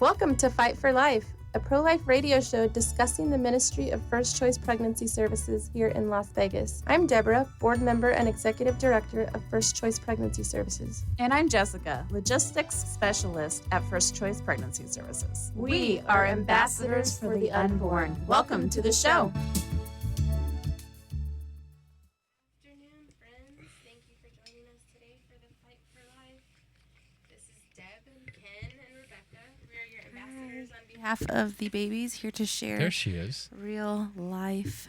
Welcome to Fight for Life, a pro-life radio show discussing the ministry of First Choice Pregnancy Services here in Las Vegas. I'm Deborah, board member and executive director of First Choice Pregnancy Services. And I'm Jessica, logistics specialist at First Choice Pregnancy Services. We are ambassadors for the unborn. Welcome to the show. Half of the babies here to share there she is. Real life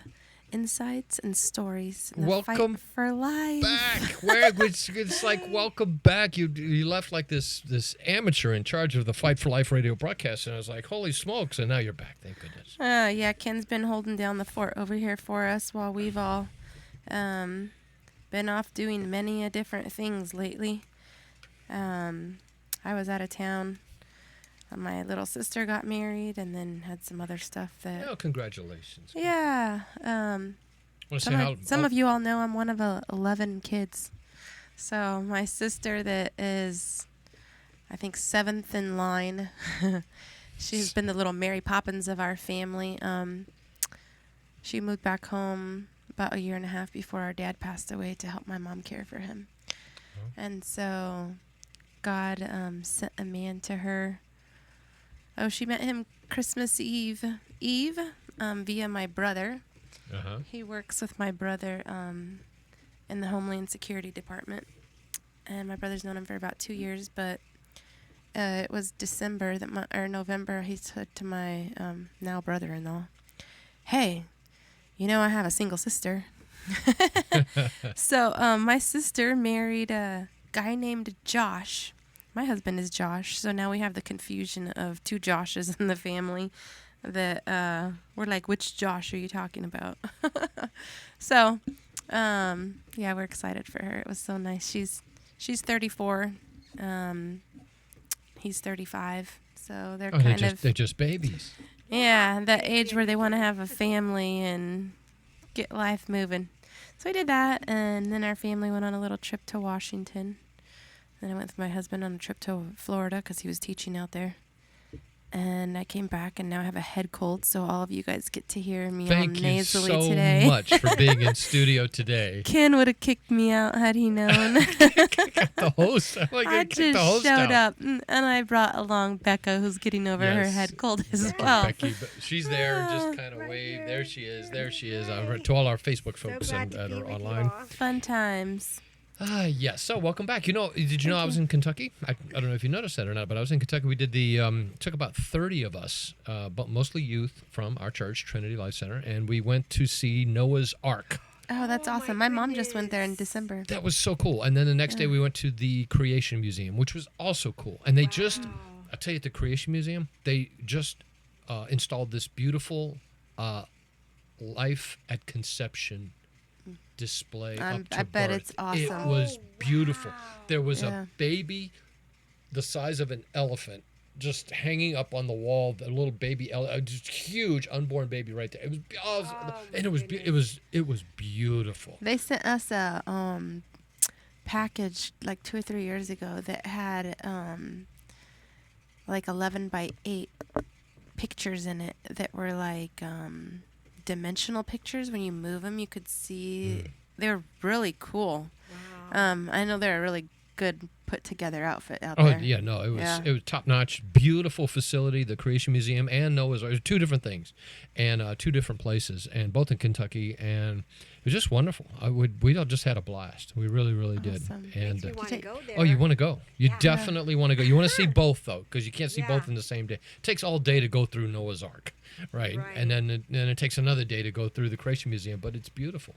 insights and stories in the Welcome fight for life. Back. It's like welcome back. You left like this amateur in charge of the Fight for Life radio broadcast, and I was like, holy smokes! And now you're back. Thank goodness. Yeah, Ken's been holding down the fort over here for us while we've all been off doing many different things lately. I was out of town. My little sister got married and then had some other stuff that... Oh, congratulations. Yeah. Some of you all know I'm one of 11 kids. So my sister that is, I think, 7th in line. She's been the little Mary Poppins of our family. She moved back home about a year and a half before our dad passed away to help my mom care for him. Oh. And so God sent a man to her. Oh, she met him Christmas Eve via my brother. Uh-huh. He works with my brother in the Homeland Security Department. And my brother's known him for about 2 years, but it was November, he said to my now brother-in-law, "Hey, you know I have a single sister." So my sister married a guy named Josh. My husband is Josh, so now we have the confusion of two Joshes in the family that we're like, which Josh are you talking about? So, yeah, we're excited for her. It was so nice. She's 34. He's 35. So they're they're just babies. Yeah, that age where they want to have a family and get life moving. So we did that, and then our family went on a little trip to Washington. Then I went with my husband on a trip to Florida because he was teaching out there. And I came back, and now I have a head cold, so all of you guys get to hear me all nasally today. Thank you so much for being in studio today. Ken would have kicked me out had he known. The host. I just showed up, and I brought along Becca, who's getting over her head cold as well. Becky, she's there, just kind of wave. There she is. To all our Facebook folks that are online. Fun times. Yes. So welcome back. Did you know I was in Kentucky? I don't know if you noticed that or not, but I was in Kentucky. We did took about 30 of us, but mostly youth from our church, Trinity Life Center, and we went to see Noah's Ark. Oh, that's awesome. My mom just went there in December. That was so cool. And then the next day we went to the Creation Museum, which was also cool. And they I'll tell you, at the Creation Museum, they just installed this beautiful life at conception display up to I bet birth. it's awesome. It was beautiful. There was a baby the size of an elephant just hanging up on the wall, the little baby just huge unborn baby right there. It was beautiful. They sent us a package like 2 or 3 years ago that had like 11 by 8 pictures in it that were like dimensional pictures. When you move them, you could see. They're really cool. Wow. I know they're a really good put together outfit out there. Oh yeah, no, it was top notch, beautiful facility, the Creation Museum and Noah's Ark. Two different things, and two different places, and both in Kentucky, and it was just wonderful. We all just had a blast. We really, really awesome. did. And you want to go there. Oh, you want to go? You definitely want to go. You want to see both though, because you can't see both in the same day. It takes all day to go through Noah's Ark, right? And then it takes another day to go through the Creation Museum, but it's beautiful.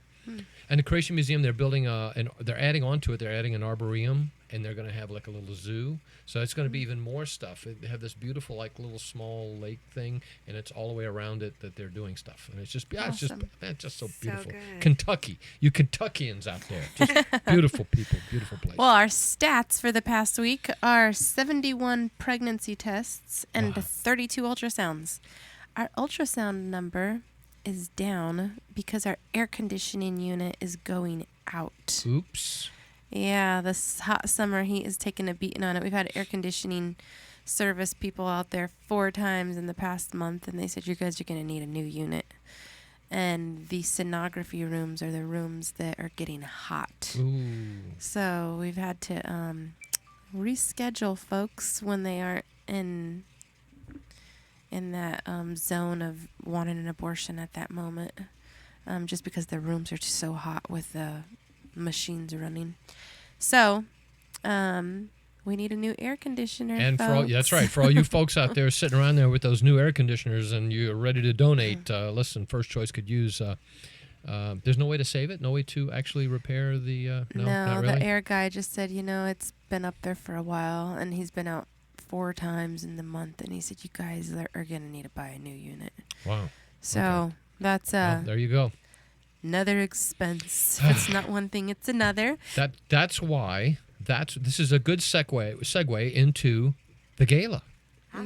And the Creation Museum, they're building they're adding on to it. They're adding an arboretum, and they're going to have like a little zoo. So it's going to be even more stuff. They have this beautiful like little small lake thing, and it's all the way around it that they're doing stuff. And it's just awesome. it's just so beautiful. Good. Kentucky, you Kentuckians out there, just beautiful people, beautiful place. Well, our stats for the past week are 71 pregnancy tests and 32 ultrasounds. Our ultrasound number is down because our air conditioning unit is going out. Oops. Yeah, this hot summer heat is taking a beating on it. We've had air conditioning service people out there 4 times in the past month, and they said, you guys are going to need a new unit. And the sonography rooms are the rooms that are getting hot. Ooh. So we've had to reschedule folks when they aren't in that zone of wanting an abortion at that moment, just because the rooms are just so hot with the machines running. So we need a new air conditioner. And folks. that's right. For all you folks out there sitting around there with those new air conditioners and you're ready to donate, listen, First Choice could use. There's no way to save it. No way to actually repair the. No, not really? The air guy just said, it's been up there for a while, and he's been out 4 times in the month, and he said, you guys are going to need to buy a new unit. Wow. So that's there you go. Another expense. If it's not one thing, it's another. That's why this is a good segue into the gala.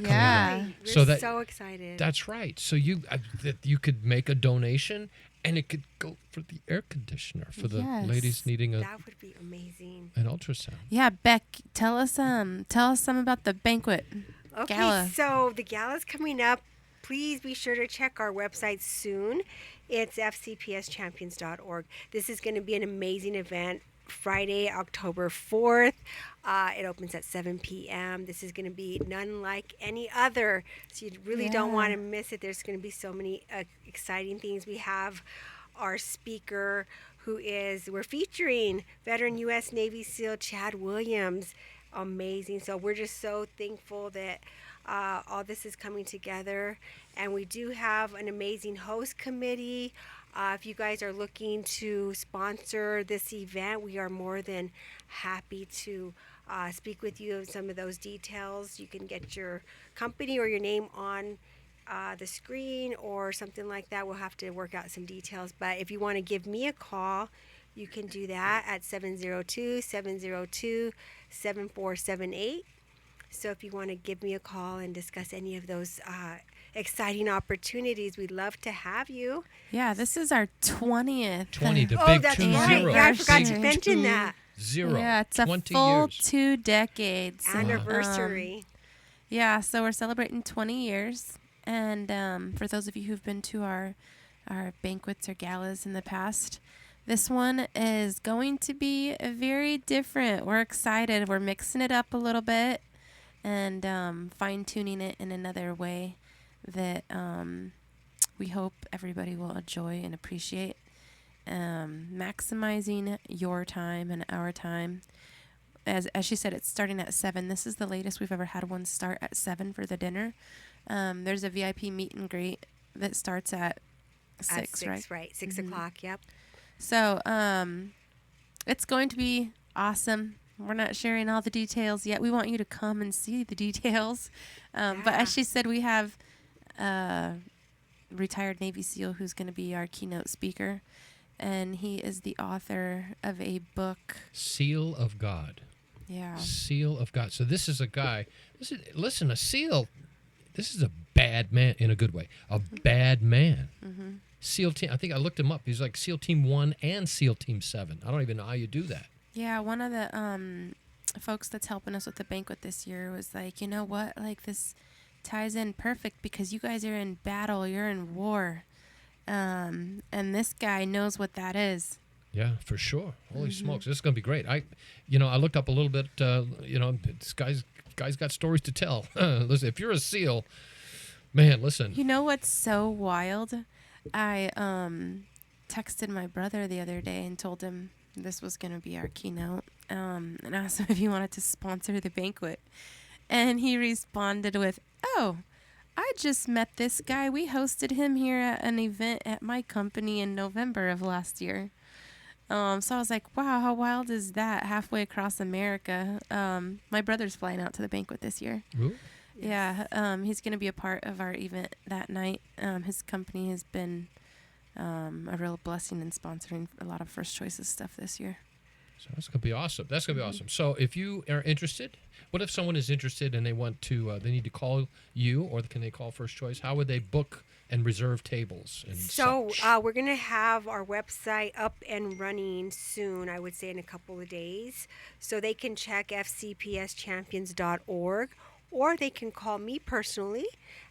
Yeah. We're so excited. That's right. So you could make a donation, and it could go for the air conditioner for the ladies needing that would be amazing. An ultrasound. Yeah, Beck, tell us some about the banquet. Okay, Gala. So the gala's coming up. Please be sure to check our website soon. It's fcpschampions.org. This is going to be an amazing event. Friday, October 4th. It opens at 7 p.m. This is going to be none like any other. So you really don't want to miss it. There's going to be so many exciting things. We have our speaker we're featuring veteran U.S. Navy SEAL Chad Williams. Amazing. So we're just so thankful that all this is coming together. And we do have an amazing host committee. If you guys are looking to sponsor this event, we are more than happy to speak with you of some of those details. You can get your company or your name on the screen or something like that. We'll have to work out some details. But if you want to give me a call, you can do that at 702-702-7478. So if you want to give me a call and discuss any of those exciting opportunities, we'd love to have you. Yeah, this is our 20th. 20, the big that's 20. right. Yeah, I forgot to mention that. 20. Yeah, it's a full years. 2 decades. Anniversary. Yeah, so we're celebrating 20 years. And for those of you who've been to our banquets or galas in the past, this one is going to be very different. We're excited. We're mixing it up a little bit and fine-tuning it in another way that we hope everybody will enjoy and appreciate. Maximizing your time and our time. As she said, it's starting at 7. This is the latest we've ever had one start at 7 for the dinner. There's a VIP meet and greet that starts at 6, right? 6 o'clock, yep. So it's going to be awesome. We're not sharing all the details yet. We want you to come and see the details. But as she said, we have a retired Navy SEAL who's going to be our keynote speaker. And he is the author of a book. Seal of God. Yeah. Seal of God. So this is a guy. Listen, a SEAL. This is a bad man in a good way. A bad man. Mm-hmm. SEAL team. I think I looked him up. He's like SEAL Team 1 and SEAL Team 7. I don't even know how you do that. Yeah, one of the folks that's helping us with the banquet this year was like, you know what? Like, this ties in perfect because you guys are in battle. You're in war. And this guy knows what that is. Yeah, for sure. Holy smokes, this is going to be great. I looked up a little bit. This guy's got stories to tell. Listen, if you're a SEAL, man, listen. You know what's so wild? I texted my brother the other day and told him this was going to be our keynote, and asked him if he wanted to sponsor the banquet, and he responded with, "Oh, I just met this guy. We hosted him here at an event at my company in November of last year." So I was like, wow, how wild is that? Halfway across America. My brother's flying out to the banquet this year. Ooh. Yeah, he's going to be a part of our event that night. His company has been a real blessing in sponsoring a lot of First Choices stuff this year. So that's going to be awesome. That's going to be awesome. So if you are interested, what if someone is interested and they want to, they need to call you, or can they call First Choice? How would they book and reserve tables and such? We're going to have our website up and running soon, I would say in a couple of days. So they can check fcpschampions.org, or they can call me personally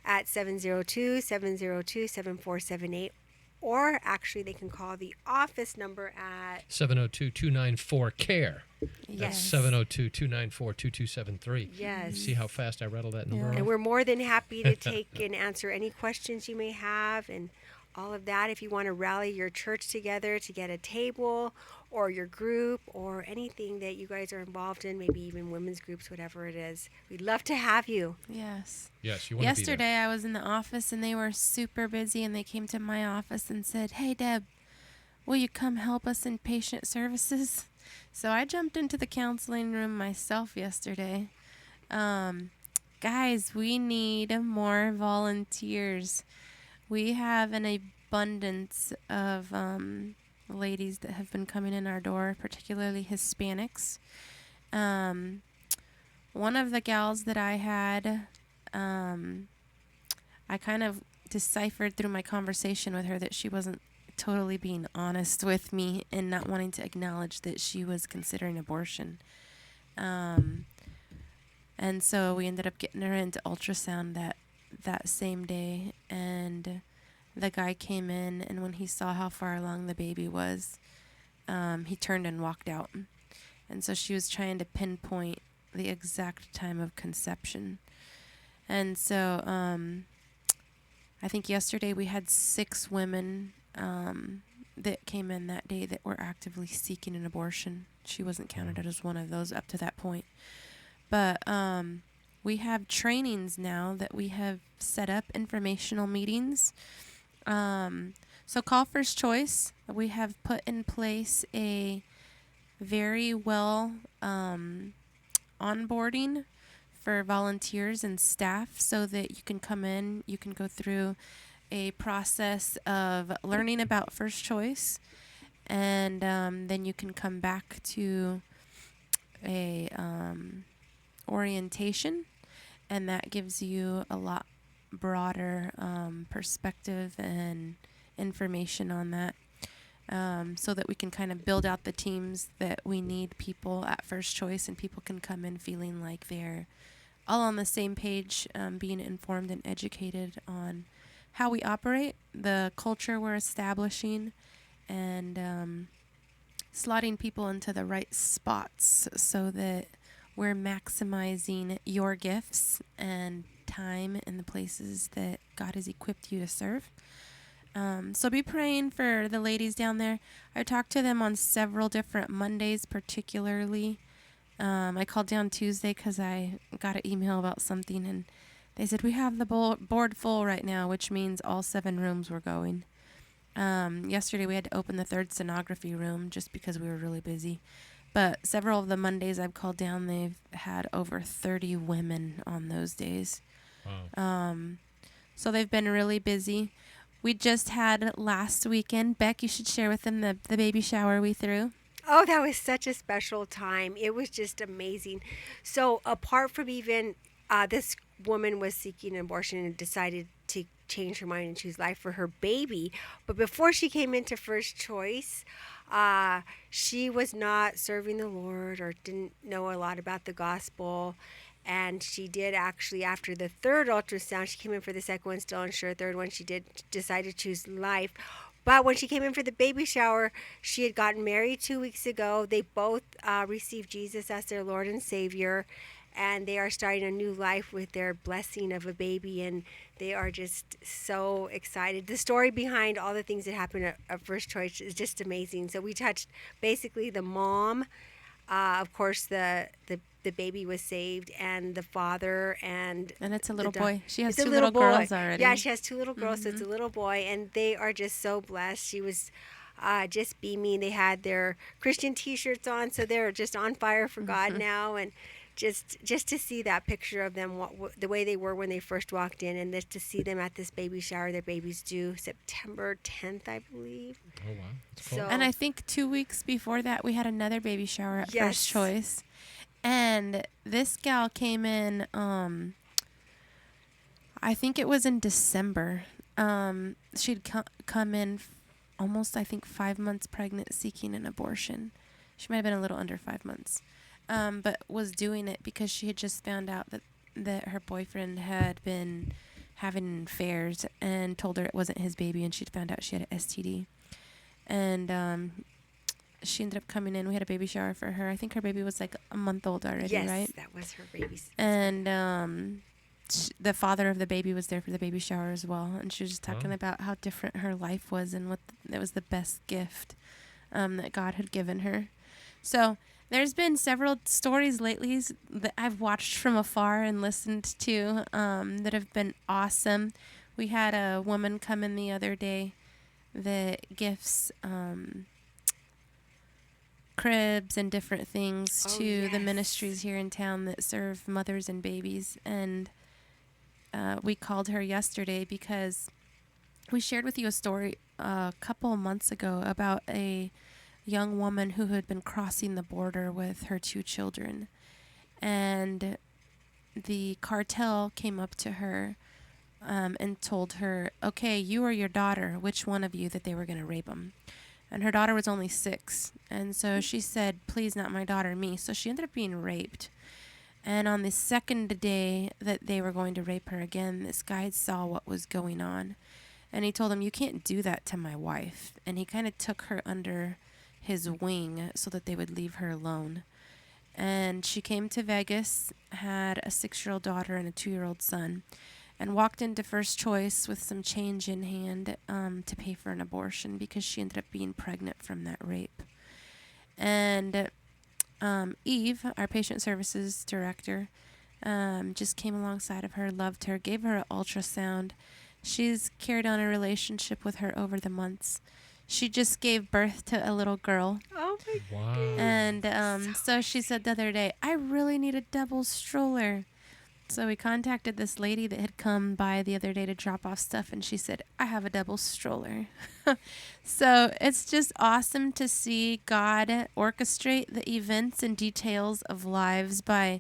at 702-702-7478, or actually they can call the office number at 702-294-CARE. Yes. That's 702-294-2273. Yes. See how fast I rattle that number And off? we're more than happy to take and answer any questions you may have and all of that. If you want to rally your church together to get a table or your group or anything that you guys are involved in, maybe even women's groups, whatever it is, we'd love to have you. Yes. Yes, you want Yesterday to be there. I was in the office and they were super busy and they came to my office and said, "Hey Deb, will you come help us in patient services?" So I jumped into the counseling room myself yesterday. Guys, we need more volunteers. We have an abundance of ladies that have been coming in our door, particularly Hispanics. One of the gals that I had, I kind of deciphered through my conversation with her that she wasn't totally being honest with me and not wanting to acknowledge that she was considering abortion. And so we ended up getting her into ultrasound that same day, and the guy came in, and when he saw how far along the baby was, he turned and walked out. And so she was trying to pinpoint the exact time of conception. And so I think yesterday we had 6 women that came in that day that were actively seeking an abortion. She wasn't counted as one of those up to that point. But we have trainings now that we have set up, informational meetings. So call First Choice. We have put in place a very well onboarding for volunteers and staff so that you can come in, you can go through a process of learning about First Choice, and then you can come back to a orientation, and that gives you a lot broader perspective and information on that, so that we can kind of build out the teams that we need people at First Choice, and people can come in feeling like they're all on the same page, being informed and educated on how we operate, the culture we're establishing, and slotting people into the right spots so that we're maximizing your gifts and time in the places that God has equipped you to serve. So be praying for the ladies down there. I talked to them on several different Mondays, particularly. I called down Tuesday because I got an email about something, and they said, "We have the board full right now," which means all 7 rooms were going. Yesterday we had to open the 3rd sonography room just because we were really busy. But several of the Mondays I've called down, they've had over 30 women on those days. Wow. So they've been really busy. We just had last weekend, Beck, you should share with them the baby shower we threw. Oh, that was such a special time. It was just amazing. So apart from even this woman was seeking an abortion and decided to change her mind and choose life for her baby. But before she came into First Choice, she was not serving the Lord or didn't know a lot about the gospel. And she did actually, after the 3rd ultrasound, she came in for the 2nd one, still unsure. 3rd one, she did decide to choose life. But when she came in for the baby shower, she had gotten married 2 weeks ago. They both received Jesus as their Lord and Savior, and they are starting a new life with their blessing of a baby, and they are just so excited. The story behind all the things that happened at First Choice is just amazing. So we touched basically the mom, of course the baby was saved, and the father, and it's a little boy. She has it's 2 a little boy. girls already. Yeah, she has 2 little girls, so it's a little boy, and they are just so blessed. She was just beaming. They had their Christian T-shirts on, so they're just on fire for God now, and just to see that picture of them, the way they were when they first walked in, and just to see them at this baby shower. Their baby's due September 10th, I believe. Oh, wow. That's cool. So, And I think 2 weeks before that, we had another baby shower at Yes. First Choice. And this gal came in, I think it was in December. She'd come in almost, I think, 5 months pregnant, seeking an abortion. She might have been a little under 5 months, but was doing it because she had just found out that that her boyfriend had been having affairs and told her it wasn't his baby, and she'd found out she had an STD. And she ended up coming in. We had a baby shower for her. I think her baby was like a month old already, right? Yes, that was her baby. And the father of the baby was there for the baby shower as well. And she was just talking about how different her life was and what it was the best gift that God had given her. So there's been several stories lately that I've watched from afar and listened to that have been awesome. We had a woman come in the other day that gifts cribs and different things to the ministries here in town that serve mothers and babies. And we called her yesterday because we shared with you a story a couple of months ago about a young woman who had been crossing the border with her 2 children. And the cartel came up to her and told her, okay, you or your daughter, which one of you, that they were going to rape them. And her daughter was only 6. And so she said, please, not my daughter, me. So she ended up being raped. And on the second day that they were going to rape her again, this guy saw what was going on. And he told him, you can't do that to my wife. And he kind of took her under his wing so that they would leave her alone. And she came to Vegas, had a 6-year-old daughter and a 2-year-old son, and walked into First Choice with some change in hand to pay for an abortion because she ended up being pregnant from that rape. And Eve, our patient services director, just came alongside of her, loved her, gave her an ultrasound. She's carried on a relationship with her over the months. She just gave birth to a little girl. Oh, my Wow. And so she said the other day, I really need a double stroller. So we contacted this lady that had come by the other day to drop off stuff, and she said, I have a double stroller. So it's just awesome to see God orchestrate the events and details of lives by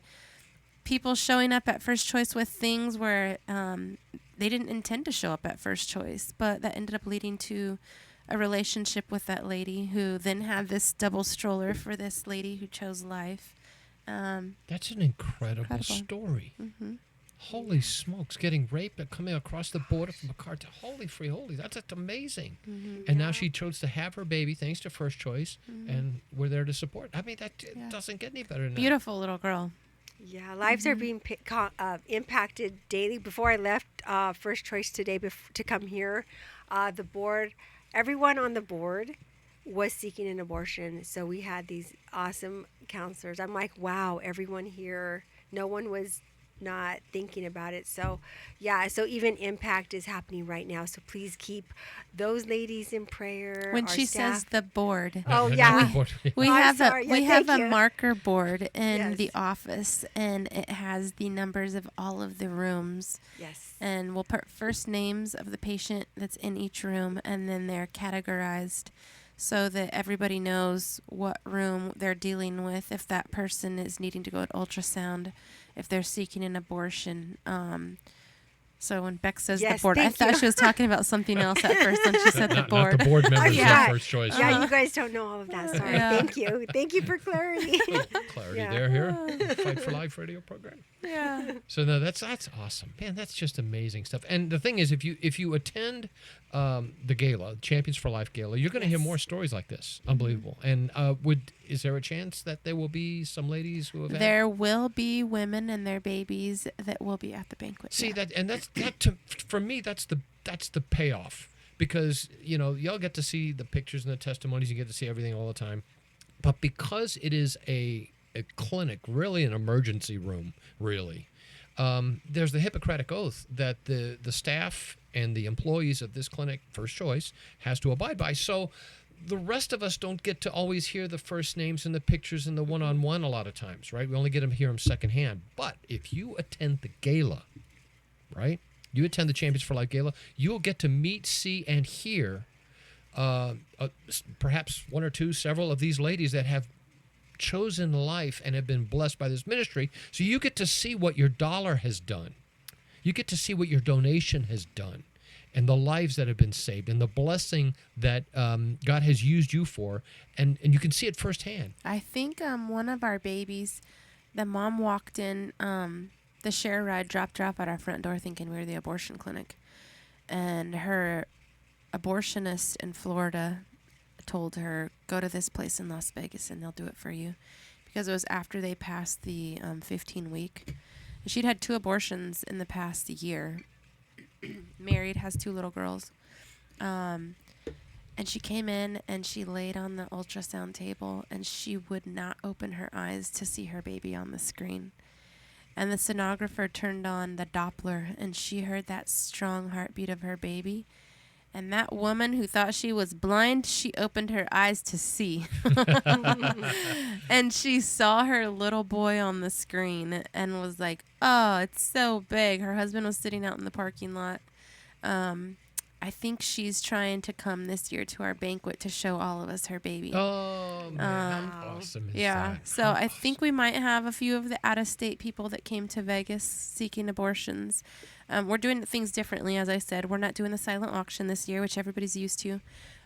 people showing up at First Choice with things where they didn't intend to show up at First Choice, but that ended up leading to a relationship with that lady who then had this double stroller for this lady who chose life. That's an incredible story. Mm-hmm. Holy smokes, getting raped and coming across the border from a cartel. Holy free holy, that's amazing. Mm-hmm. And now she chose to have her baby thanks to First Choice, and we're there to support. I mean, that doesn't get any better than that. Beautiful little girl. Yeah, lives are being impacted daily. Before I left First Choice today to come here, the board, everyone on the board was seeking an abortion. So we had these awesome counselors. I'm like, wow, everyone here, no one was not thinking about it. So yeah, so even impact is happening right now. So please keep those ladies in prayer. When our she staff. says the board, Oh yeah, we I'm have sorry. Yeah, we have thank a you. marker board in Yes. the office, and it has the numbers of all of the rooms. Yes. And we'll put first names of the patient that's in each room, and then they're categorized so that everybody knows what room they're dealing with, if that person is needing to go to ultrasound, if they're seeking an abortion. So when Beck says Yes, the board, I thank thought you. she was talking about something else at first when she said the Not board. the board members Yeah. of First Choice. Yeah, you guys don't know all of that. Sorry. Yeah. Thank you. Thank you for clarity. Clarity Yeah. there here. Fight for Life radio program. Yeah. So no, that's awesome, man. That's just amazing stuff. And the thing is, if you attend the gala, Champions for Life gala, you're going to hear more stories like this. Unbelievable. And is there a chance that there will be some ladies who have had? There will be women and their babies that will be at the banquet. See yeah. for me, that's the payoff, because y'all get to see the pictures and the testimonies, you get to see everything all the time, but because it is a clinic, really an emergency room, really. There's the Hippocratic Oath that the staff and the employees of this clinic, First Choice, has to abide by. So the rest of us don't get to always hear the first names and the pictures and the one-on-one a lot of times, right? We only get to hear them secondhand. But if you attend the gala, right? You attend the Champions for Life gala, you'll get to meet, see, and hear perhaps one or two, several of these ladies that have chosen life and have been blessed by this ministry. So you get to see what your dollar has done. You get to see what your donation has done, and the lives that have been saved, and the blessing that God has used you for, and you can see it firsthand. I think one of our babies, the mom walked in the the share ride dropped her off at our front door thinking we were the abortion clinic. And her abortionist in Florida told her, go to this place in Las Vegas and they'll do it for you. Because it was after they passed the 15-week. And she'd had 2 abortions in the past year. Married, has 2 little girls. And she came in and she laid on the ultrasound table and she would not open her eyes to see her baby on the screen. And the sonographer turned on the Doppler and she heard that strong heartbeat of her baby. And that woman who thought she was blind, she opened her eyes to see. And she saw her little boy on the screen and was like, oh, it's so big. Her husband was sitting out in the parking lot. I think she's trying to come this year to our banquet to show all of us her baby. Oh, man. How awesome is that? So I think we might have a few of the out-of-state people that came to Vegas seeking abortions. We're doing things differently, as I said. We're not doing the silent auction this year, which everybody's used to.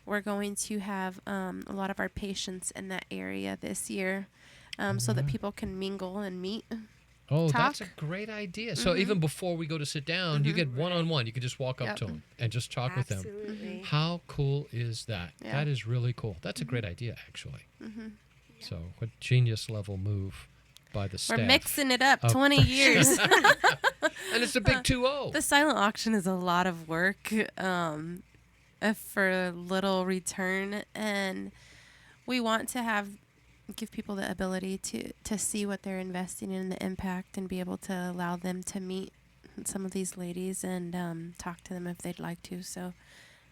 We're going to have a lot of our patients in that area this year so that people can mingle and meet. Oh, that's a great idea. So even before we go to sit down, you get one-on-one. You can just walk up to them and just talk with them. Absolutely. How cool is that? Yeah. That is really cool. That's a great idea, actually. So what genius level move by the staff. We're mixing it up 20 years. And it's a big 2-0. The silent auction is a lot of work for little return. And we want to give people the ability to see what they're investing in, the impact, and be able to allow them to meet some of these ladies and talk to them if they'd like to. So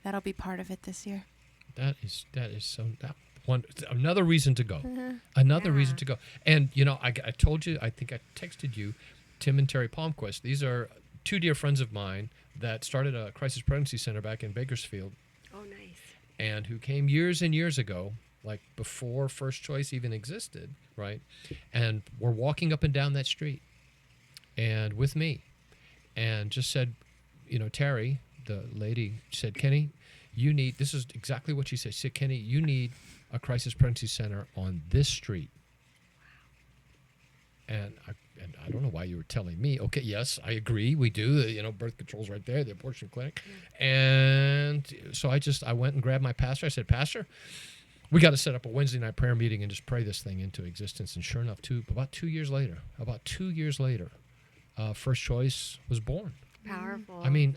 that'll be part of it this year. That is so another reason to go. Another reason to go. And I told you, I think I texted you, Tim and Terry Palmquist. These are 2 dear friends of mine that started a crisis pregnancy center back in Bakersfield. Oh, nice. And who came years and years ago, like before First Choice even existed, right? And were walking up and down that street and with me and just said, Terry, the lady, said, Kenny, you need, this is exactly what she said. She said, Kenny, you need a crisis pregnancy center on this street. And I don't know why you were telling me. Okay, yes, I agree. We do. Birth control's right there, the abortion clinic. And so I went and grabbed my pastor. I said, Pastor, we got to set up a Wednesday night prayer meeting and just pray this thing into existence. And sure enough, about 2 years later, First Choice was born. Powerful. I mean,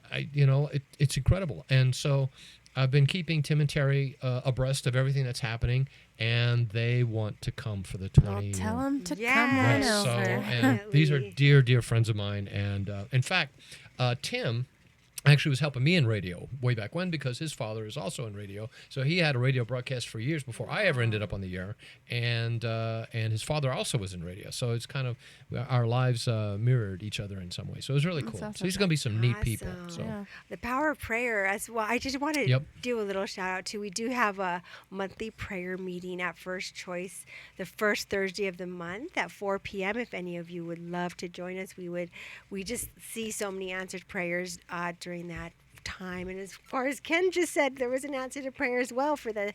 it's incredible. And so I've been keeping Tim and Terry abreast of everything that's happening, and they want to come for the 20. Well, tell them to Yes. come on Yes, over. and these are dear, dear friends of mine. And in fact, Tim actually was helping me in radio way back when because his father is also in radio. So he had a radio broadcast for years before I ever ended up on the air. And his father also was in radio. So it's kind of our lives mirrored each other in some way. So it was really cool. awesome. So these are going to be some neat people. Awesome. So Yeah. The power of prayer as well. I just want to do a little shout out too. We do have a monthly prayer meeting at First Choice the first Thursday of the month at 4 p.m. If any of you would love to join us, we just see so many answered prayers during that time. And as far as Ken just said, there was an answer to prayer as well for the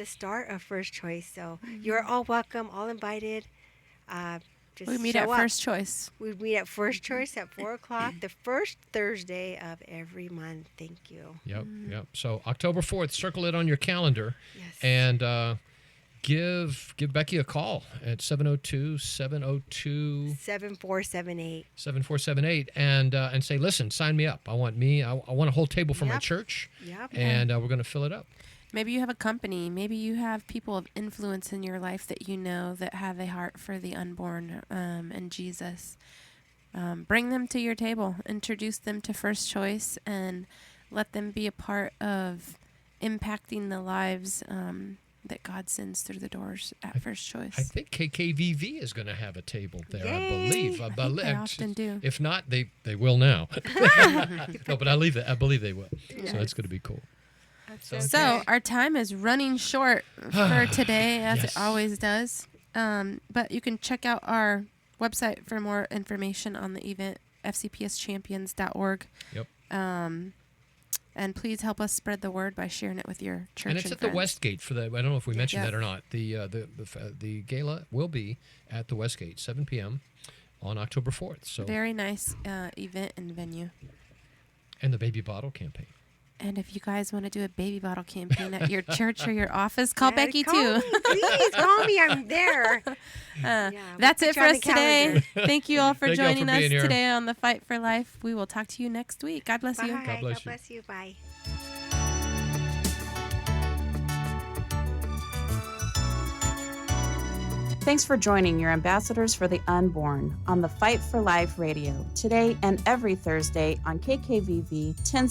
start of First Choice. So you're all welcome, all invited. Just We meet show at up. First Choice. We meet at First Choice at 4 o'clock, the first Thursday of every month. Thank you. Yep. So October 4th, circle it on your calendar. Yes. And give Becky a call at 702-702 7478. 7478 and say, listen, sign me up. I want a whole table for my Yep. church. Yep. And we're going to fill it up. Maybe you have a company. Maybe you have people of influence in your life that you know that have a heart for the unborn and Jesus. Bring them to your table. Introduce them to First Choice and let them be a part of impacting the lives that God sends through the doors at First Choice. I think KKVV is going to have a table there, Yay. I believe. They often do. If not, they will now. No, but I believe they will. Yes. So that's going to be cool. So our time is running short for today, as Yes. it always does. But you can check out our website for more information on the event, fcpschampions.org. Yep. And please help us spread the word by sharing it with your church. And it's at the friends. Westgate for the. I don't know if we mentioned Yeah. that or not. The gala will be at the Westgate, 7 p.m. on October 4th. So very nice event and venue. And the baby bottle campaign. And if you guys want to do a baby bottle campaign at your church or your office, call Becky call too. Me, please call me. I'm there. That's it for us today. Thank you all for Thank you all joining for us being here. today on the Fight for Life. We will talk to you next week. God bless you. Bye. God bless you. bless you. Bye. Thanks for joining your ambassadors for the unborn on the Fight for Life radio today and every Thursday on KKVV 10